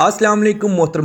अस्सलाम वालेकुम मोहतरम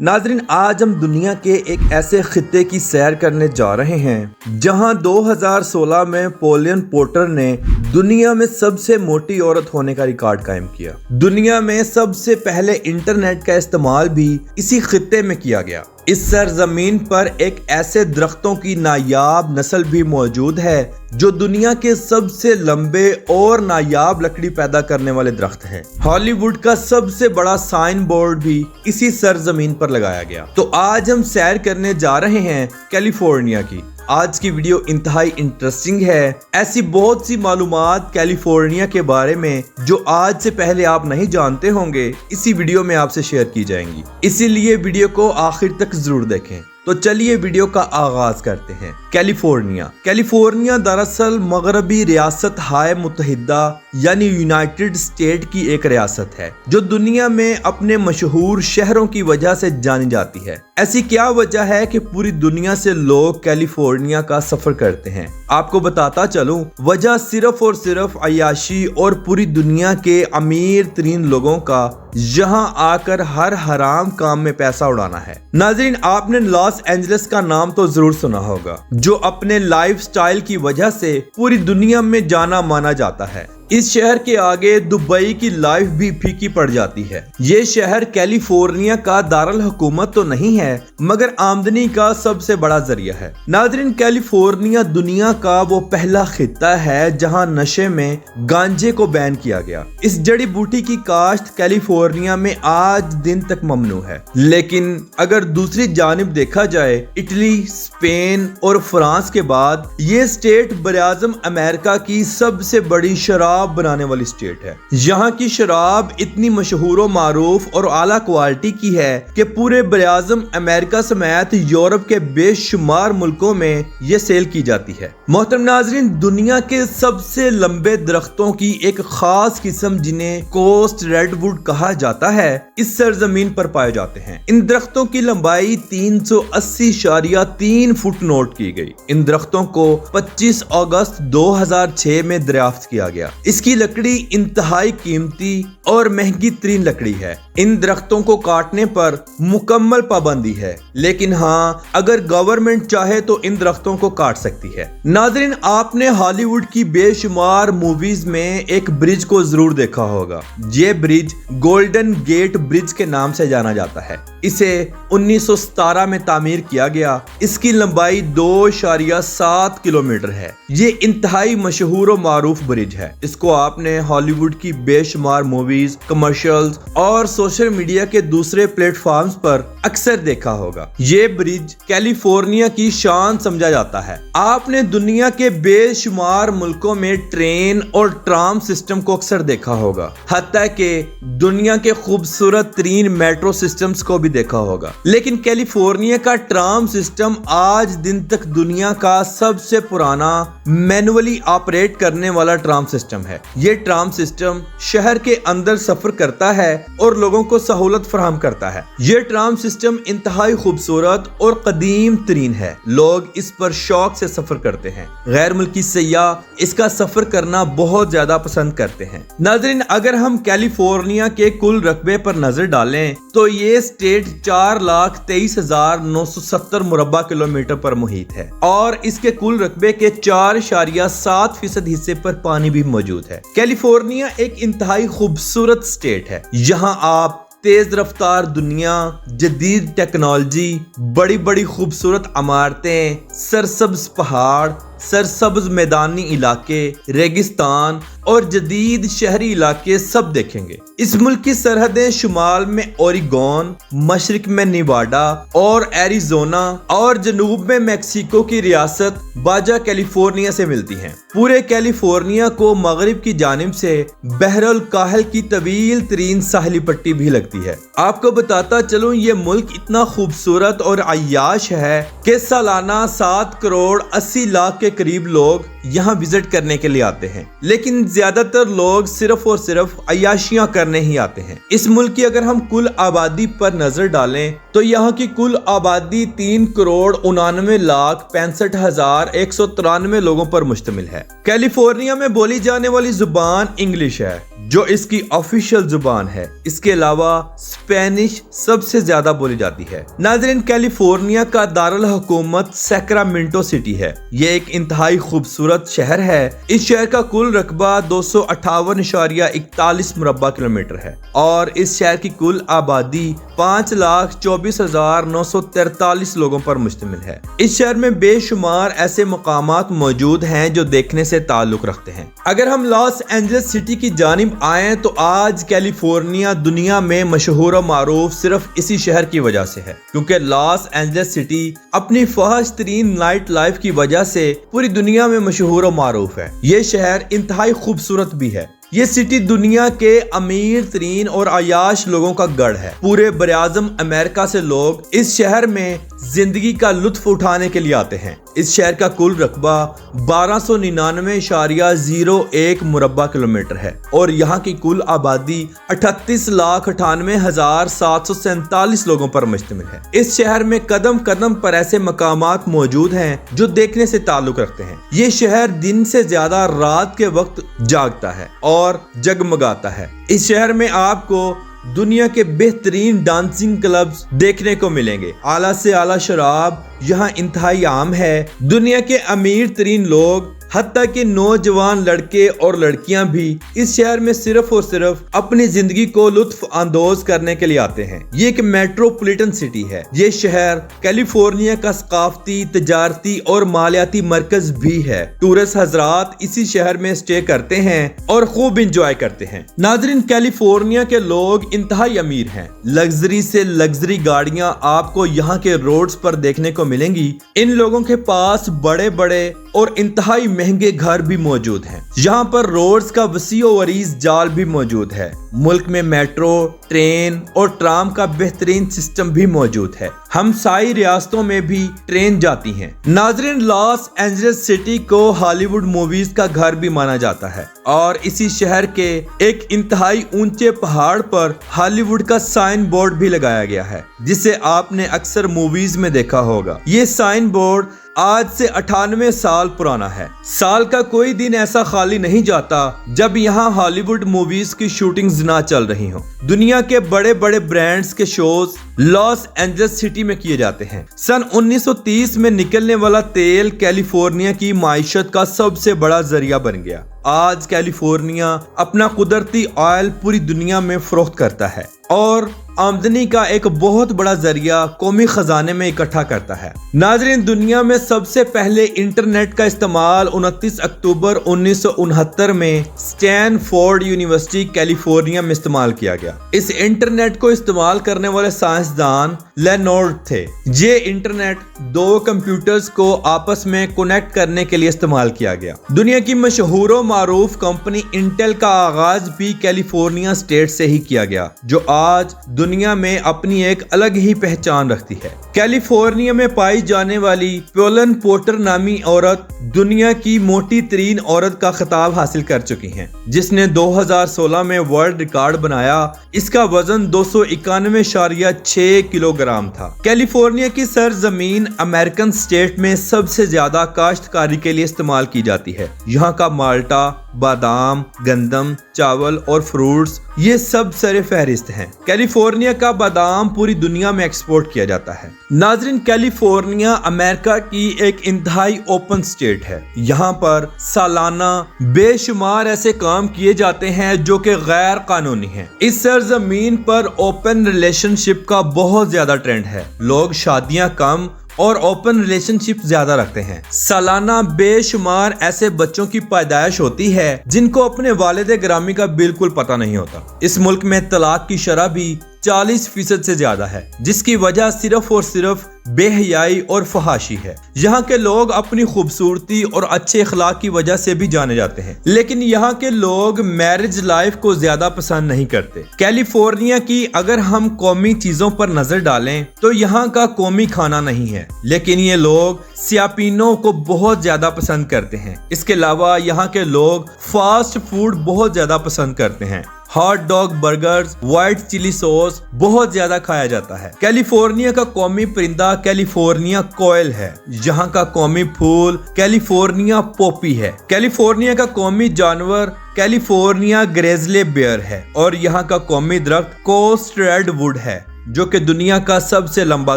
नाजरीन, आज हम दुनिया के एक ऐसे खित्ते की सैर करने जा रहे हैं जहां 2016 में पोलियन पोर्टर ने दुनिया में सबसे मोटी औरत होने का रिकॉर्ड कायम किया। दुनिया में सबसे पहले इंटरनेट का इस्तेमाल भी इसी खित्ते में किया गया। इस सरजमीन पर एक ऐसे दरख्तों की नायाब नस्ल भी मौजूद है जो दुनिया के सबसे लंबे और नायाब लकड़ी पैदा करने वाले दरख्त हैं। हॉलीवुड का सबसे बड़ा साइन बोर्ड भी इसी सरजमीन पर लगाया गया। तो आज हम सैर करने जा रहे हैं कैलिफोर्निया की। आज की वीडियो इंतहाई इंटरेस्टिंग है। ऐसी बहुत सी मालूमात कैलिफोर्निया के बारे में जो आज से पहले आप नहीं जानते होंगे, इसी वीडियो में आपसे शेयर की जाएंगी। इसीलिए वीडियो को आखिर तक जरूर देखें। तो चलिए वीडियो का आगाज करते हैं। कैलिफोर्निया दरअसल मगरबी रियासत हाय मुत्तहिदा यानी यूनाइटेड स्टेट की एक रियासत है जो दुनिया में अपने मशहूर शहरों की वजह से जानी जाती है। ऐसी क्या वजह है कि पूरी दुनिया से लोग कैलिफोर्निया का सफर करते हैं? आपको बताता चलूं, वजह सिर्फ और सिर्फ अय्याशी और पूरी दुनिया के अमीर तरीन लोगों का यहाँ आकर हर हराम काम में पैसा उड़ाना है। नाज़रीन, आपने लॉस एंजलिस का नाम तो जरूर सुना होगा जो अपने लाइफस्टाइल की वजह से पूरी दुनिया में जाना माना जाता है। इस शहर के आगे दुबई की लाइफ भी फीकी पड़ जाती है। ये शहर कैलिफोर्निया का दारुल हुकूमत तो नहीं है मगर आमदनी का सबसे बड़ा जरिया है। नाज़रीन, कैलिफोर्निया दुनिया का वो पहला खित्ता है जहां नशे में गांजे को बैन किया गया। इस जड़ी बूटी की काश्त कैलिफोर्निया में आज दिन तक ममनू है। लेकिन अगर दूसरी जानिब देखा जाए, इटली, स्पेन और फ्रांस के बाद ये स्टेट बराज़म अमेरिका की सबसे बड़ी शराब बनाने वाली स्टेट है। यहाँ की शराब इतनी मशहूर और मारूफ और आला क्वालिटी की है कि पूरे बराज़म अमेरिका समेत यूरोप के बेशुमार मुल्कों में ये सेल की जाती है। मोहतरम नाज़रीन, दुनिया के सबसे लंबे दरख्तों की एक खास किस्म जिन्हें कोस्ट रेडवुड कहा जाता है, इस सरजमीन पर पाए जाते हैं। इन दरख्तों की लंबाई 380.3 फुट नोट की गई। इन दरख्तों को 25 अगस्त 2006 में दरियाफ्त किया गया। इसकी लकड़ी इंतहाई कीमती और महंगी तरीन लकड़ी है। इन दरख्तों को काटने पर मुकम्मल पाबंदी है, लेकिन हाँ, अगर गवर्नमेंट चाहे तो इन दरख्तों को काट सकती है। नाज़रीन, आपने हॉलीवुड की बेशुमार मूवीज में एक ब्रिज को जरूर देखा होगा। ये ब्रिज गोल्डन गेट ब्रिज के नाम से जाना जाता है। इसे 1917 में तामीर किया गया। इसकी लंबाई 2.7 किलोमीटर है। ये इंतहाई मशहूर और मारूफ ब्रिज है। इसको आपने हॉलीवुड की बेशुमार मूवीज, कमर्शियल्स और सोशल मीडिया के दूसरे प्लेटफॉर्म्स पर अक्सर देखा होगा। ये ब्रिज कैलिफोर्निया की शान समझा जाता है। आपने दुनिया के बेशुमार मुल्कों में ट्रेन और ट्राम सिस्टम को अक्सर देखा होगा, हत्ता कि दुनिया के खूबसूरत तरीन मेट्रो सिस्टम्स को भी देखा होगा। लेकिन कैलिफोर्निया का ट्राम सिस्टम आज दिन तक दुनिया का सबसे पुराना मैनुअली ऑपरेट करने वाला ट्राम सिस्टम है। ये ट्राम सिस्टम शहर के अंदर सफर करता है और लोगों को सहूलत फराहम करता है। ये ट्राम सिस्टम इंतहाई खूबसूरत और कदीम तरीन है। लोग इस पर शौक से सफर करते हैं। गैर मुल्की सयाह इसका सफर करना बहुत ज्यादा पसंद करते हैं। नाज़रीन, अगर हम कैलिफोर्निया के कुल रकबे पर नजर डालें तो ये स्टेट 4,23,970 मुरब्बा किलोमीटर पर मुहित है और इसके कुल रकबे के 4.7% हिस्से पर पानी भी मौजूद है। कैलिफोर्निया एक इंतहाई खूबसूरत स्टेट है। यहाँ आप तेज रफ्तार दुनिया, जदीद टेक्नोलॉजी, बड़ी बड़ी खूबसूरत इमारतें, सरसब्ज पहाड़, सरसब्ज मैदानी इलाके, रेगिस्तान और जदीद शहरी इलाके सब देखेंगे। इस मुल्क की सरहदें शुमाल में ओरिगोन, मशरक में निवाडा और एरिजोना और जनूब में मैक्सिको की रियासत बाजा कैलिफोर्निया से मिलती हैं। पूरे कैलिफोर्निया को मगरिब की जानिब से बहरुल काहिल की तवील तरीन साहली पट्टी भी लगती है। आपको बताता चलूं, ये मुल्क इतना खूबसूरत और अय्याश है कि सालाना 7 करोड़ 80 लाख के करीब लोग यहाँ विजिट करने के लिए आते हैं। लेकिन ज्यादातर लोग सिर्फ और सिर्फ अय्याशियां करने ही आते हैं। इस मुल्क की अगर हम कुल आबादी पर नजर डालें तो यहाँ की कुल आबादी 3,99,65,193 लोगों पर मुश्तमिल है। कैलिफोर्निया में बोली जाने वाली जुबान इंग्लिश है। जो इसकी ऑफिशियल जुबान है। इसके अलावा स्पेनिश सबसे ज्यादा बोली जाती है। नाज़रीन, कैलिफोर्निया का दारुल हुकूमत सैक्रामेंटो सिटी है। ये एक इंतहाई खूबसूरत शहर है। इस शहर का कुल रकबा 258.41 मुरब्बा किलोमीटर है और इस शहर की कुल आबादी 5,24,943 लोगों पर मुश्तमिल है। इस शहर में बेशुमार ऐसे मकामात मौजूद हैं जो देखने से ताल्लुक रखते हैं। अगर हम लॉस एंजल्स सिटी की जानिब आए तो आज कैलिफोर्निया दुनिया में मशहूर और मारूफ सिर्फ इसी शहर की वजह से है, क्योंकि लॉस एंजल्स सिटी अपनी फहश तरीन नाइट लाइफ की वजह से पूरी दुनिया में मशहूर और मारूफ है। ये शहर इंतहाई खूबसूरत भी है। ये सिटी दुनिया के अमीर तरीन और अयाश लोगों का गढ़ है। पूरे बराआज़म अमेरिका से लोग इस शहर में जिंदगी का लुत्फ उठाने के लिए आते हैं। इस शहर का कुल रकबा 1299.01 मुरब्बा किलोमीटर है और यहाँ की कुल आबादी 38,98,747 लोगों पर मुश्तमिल है। इस शहर में कदम कदम पर ऐसे मकामात मौजूद हैं जो देखने से ताल्लुक रखते हैं। ये शहर दिन से ज्यादा रात के वक्त जागता है और जगमगाता है। इस शहर में आपको दुनिया के बेहतरीन डांसिंग क्लब्स देखने को मिलेंगे। आला से आला शराब यहाँ इंतहाई आम है। दुनिया के अमीर तरीन लोग हत्ता कि नौजवान लड़के और लड़कियां भी इस शहर में सिर्फ और सिर्फ अपनी जिंदगी को लुत्फ अंदोज करने के लिए आते हैं। ये एक मेट्रोपॉलिटन सिटी है। ये शहर कैलिफोर्निया का सकाफती, तजारती और मालियाती मरकज भी है। टूरिस्ट हजरात इसी शहर में स्टे करते हैं और खूब इंजॉय करते हैं। नाज़रीन, कैलिफोर्निया के लोग इंतहाई अमीर हैं। लग्जरी से लग्जरी गाड़ियां आपको यहाँ के रोड्स पर देखने को मिलेंगी। इन लोगों के पास बड़े बड़े और इंतहाई महंगे घर भी मौजूद हैं। यहाँ पर रोड्स का वसीओ वरीज जाल भी मौजूद है। मुल्क में मेट्रो, ट्रेन और ट्राम का बेहतरीन सिस्टम भी मौजूद है। हमसाई रियासतों में भी ट्रेन जाती हैं। नाज़रीन, लॉस एंजल्स सिटी को हॉलीवुड मूवीज का घर भी माना जाता है और इसी शहर के एक इंतहाई ऊंचे पहाड़ पर हॉलीवुड का साइन बोर्ड भी लगाया गया है, जिसे आपने अक्सर मूवीज में देखा होगा। ये साइन बोर्ड आज से 98 साल पुराना है। साल का कोई दिन ऐसा खाली नहीं जाता जब यहाँ हॉलीवुड मूवीज की शूटिंग्स ना चल रही हो। दुनिया के बड़े बड़े ब्रांड्स के शोज लॉस एंजल्स सिटी में किए जाते हैं। सन 1930 में निकलने वाला तेल कैलिफोर्निया की माइशत का सबसे बड़ा जरिया बन गया। आज कैलिफोर्निया अपना कुदरती ऑयल पूरी दुनिया में फरोख्त करता है और आमदनी का एक बहुत बड़ा जरिया कौमी खजाने में इकट्ठा करता है। नाज़रीन, दुनिया में सबसे पहले इंटरनेट का इस्तेमाल 29 अक्टूबर 1969 में स्टैनफोर्ड यूनिवर्सिटी कैलिफोर्निया में इस्तेमाल किया गया। इस इंटरनेट को इस्तेमाल करने वाले साइंसदान लेनोर्ड थे। ये इंटरनेट दो कंप्यूटर्स को आपस में कनेक्ट करने के लिए इस्तेमाल किया गया। दुनिया की मशहूर और मारूफ कंपनी इंटेल का आगाज भी कैलिफोर्निया स्टेट से ही किया गया, जो आज दुनिया में अपनी एक अलग ही पहचान रखती है। कैलिफोर्निया में पाई जाने वाली पोलन पोर्टर नामी औरत दुनिया की मोटी तरीन औरत का खिताब हासिल कर चुकी हैं, जिसने 2016 में वर्ल्ड रिकॉर्ड बनाया। इसका वजन 291.6 किलोग्राम था। कैलिफोर्निया की सरजमीन अमेरिकन स्टेट में सबसे ज्यादा काश्तकारी के लिए इस्तेमाल की जाती है। यहाँ का माल्टा, बादाम, गंदम, चावल और फ्रूट्स ये सब सरे फहरिस्त हैं। कैलिफोर्निया का बादाम पूरी दुनिया में एक्सपोर्ट किया जाता है। नाज़रीन, कैलिफोर्निया अमेरिका की एक इंतहाई ओपन स्टेट है। यहाँ पर सालाना बेशुमार ऐसे काम किए जाते हैं जो कि गैर कानूनी हैं। इस सरजमीन पर ओपन रिलेशनशिप का बहुत ज्यादा ट्रेंड है। लोग शादियां कम और ओपन रिलेशनशिप ज्यादा रखते हैं। सालाना बेशुमार ऐसे बच्चों की पैदाइश होती है जिनको अपने वालिद गिरामी का बिल्कुल पता नहीं होता। इस मुल्क में तलाक की शरह भी 40% से ज्यादा है, जिसकी वजह सिर्फ और सिर्फ बेहयाई और फहाशी है। यहाँ के लोग अपनी खूबसूरती और अच्छे अखलाक की वजह से भी जाने जाते हैं, लेकिन यहाँ के लोग मैरिज लाइफ को ज्यादा पसंद नहीं करते। कैलिफोर्निया की अगर हम कौमी चीजों पर नजर डालें तो यहाँ का कौमी खाना नहीं है, लेकिन ये लोग सियापिनो को बहुत ज्यादा पसंद करते हैं। इसके अलावा यहाँ के लोग फास्ट फूड बहुत ज्यादा पसंद करते हैं। Hot dog, burgers, white chilli sauce बहुत ज्यादा खाया जाता है। कैलिफोर्निया का कौमी परिंदा कैलिफोर्निया कोयल है। यहाँ का कौमी फूल कैलिफोर्निया पॉपी है। कैलिफोर्निया का कौमी जानवर कैलिफोर्निया ग्रिजली बेयर है और यहाँ का कौमी दरख्त कोस्ट रेडवुड है, जो कि दुनिया का सबसे लंबा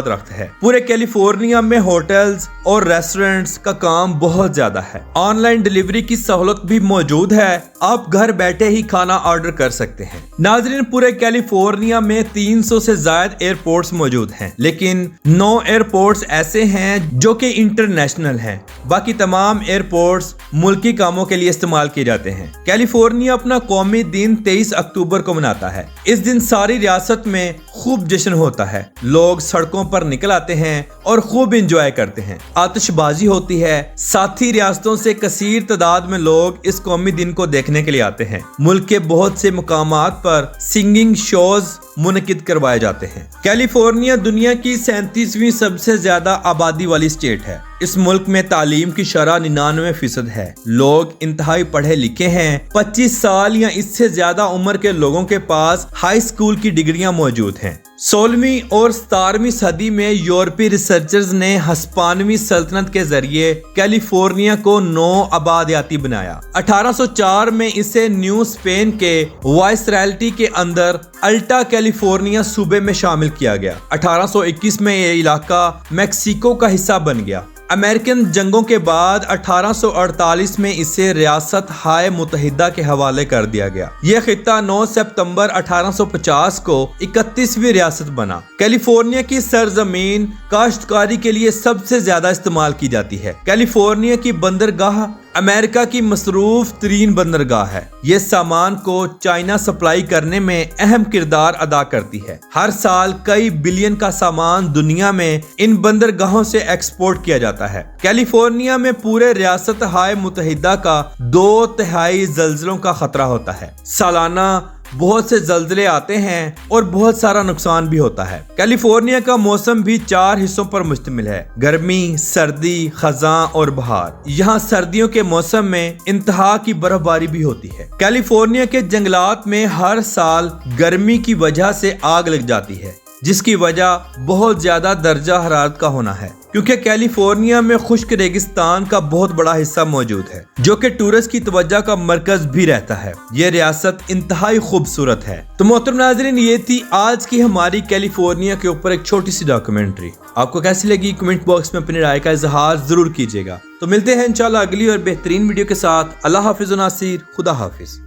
दरख्त है। पूरे कैलिफोर्निया में होटल्स और रेस्टोरेंट्स का काम बहुत ज्यादा है। ऑनलाइन डिलीवरी की सहूलत भी मौजूद है, आप घर बैठे ही खाना ऑर्डर कर सकते हैं। नाजरीन, पूरे कैलिफोर्निया में 300 से ज्यादा एयरपोर्ट्स मौजूद हैं, लेकिन 9 एयरपोर्ट्स ऐसे हैं जो कि इंटरनेशनल हैं। बाकी तमाम एयरपोर्ट्स मुल्की कामों के लिए इस्तेमाल किए जाते हैं। कैलिफोर्निया अपना कौमी दिन 23 अक्टूबर को मनाता है। इस दिन सारी रियासत में खूब जश्न होता है। लोग सड़कों पर निकल आते हैं और खूब एंजॉय करते हैं। आतिशबाजी होती है। साथी रियासतों से कसीर तादाद में लोग इस कौमी दिन को देखने के लिए आते हैं। मुल्क के बहुत से मुकामात पर सिंगिंग शोज मुनकिद करवाए जाते हैं। कैलिफोर्निया दुनिया की 37वीं सबसे ज्यादा आबादी वाली स्टेट है। इस मुल्क में तालीम की शरह 99% है। लोग इंतहाई पढ़े लिखे हैं। 25 साल या इससे ज्यादा उम्र के लोगों के पास हाई स्कूल की डिग्रियां मौजूद हैं। 16वीं और 17वीं सदी में यूरोपीय रिसर्चर्स ने हस्पानवी सल्तनत के जरिए कैलिफोर्निया को 9 आबादियाती बनाया। 1804 में इसे न्यू स्पेन के वाइसरायल्टी के अंदर अल्टा कैलिफोर्निया सूबे में शामिल किया गया। 1821 में यह इलाका मैक्सिको का हिस्सा बन गया। अमेरिकन जंगों के बाद 1848 में इसे रियासत हाय मुत्तहिदा के हवाले कर दिया गया। यह खित्ता 9 सितंबर 1850 को 31वीं रियासत बना। कैलिफोर्निया की सरजमीन काश्तकारी के लिए सबसे ज्यादा इस्तेमाल की जाती है। कैलिफोर्निया की बंदरगाह अमेरिका की मसरूफ तरीन बंदरगाह है। ये सामान को चाइना सप्लाई करने में अहम किरदार अदा करती है। हर साल कई बिलियन का सामान दुनिया में इन बंदरगाहों से एक्सपोर्ट किया जाता है। कैलिफोर्निया में पूरे रियासत हाय मुत्तहिदा का 2/3 ज़लज़लों का खतरा होता है। सालाना बहुत से ज़लज़ले आते हैं और बहुत सारा नुकसान भी होता है। कैलिफोर्निया का मौसम भी 4 हिस्सों पर मुश्तमिल है: गर्मी, सर्दी, खज़ां और बहार। यहाँ सर्दियों के मौसम में इंतहा की बर्फबारी भी होती है। कैलिफोर्निया के जंगलात में हर साल गर्मी की वजह से आग लग जाती है, जिसकी वजह बहुत ज्यादा दर्जा हरारत का होना है, क्योंकि कैलिफोर्निया में खुश्क रेगिस्तान का बहुत बड़ा हिस्सा मौजूद है, जो कि टूरिस्ट की तवज्जो का मरकज भी रहता है। ये रियासत इंतहाई खूबसूरत है। तो मोहतरम नाज़रीन, ये थी आज की हमारी कैलिफोर्निया के ऊपर एक छोटी सी डॉक्यूमेंट्री। आपको कैसी लगी कमेंट बॉक्स में अपनी राय का इजहार जरूर कीजिएगा। तो मिलते हैं इंशाल्लाह अगली और बेहतरीन वीडियो के साथ। अल्लाह हाफिज़ नासिर, खुदा हाफिज।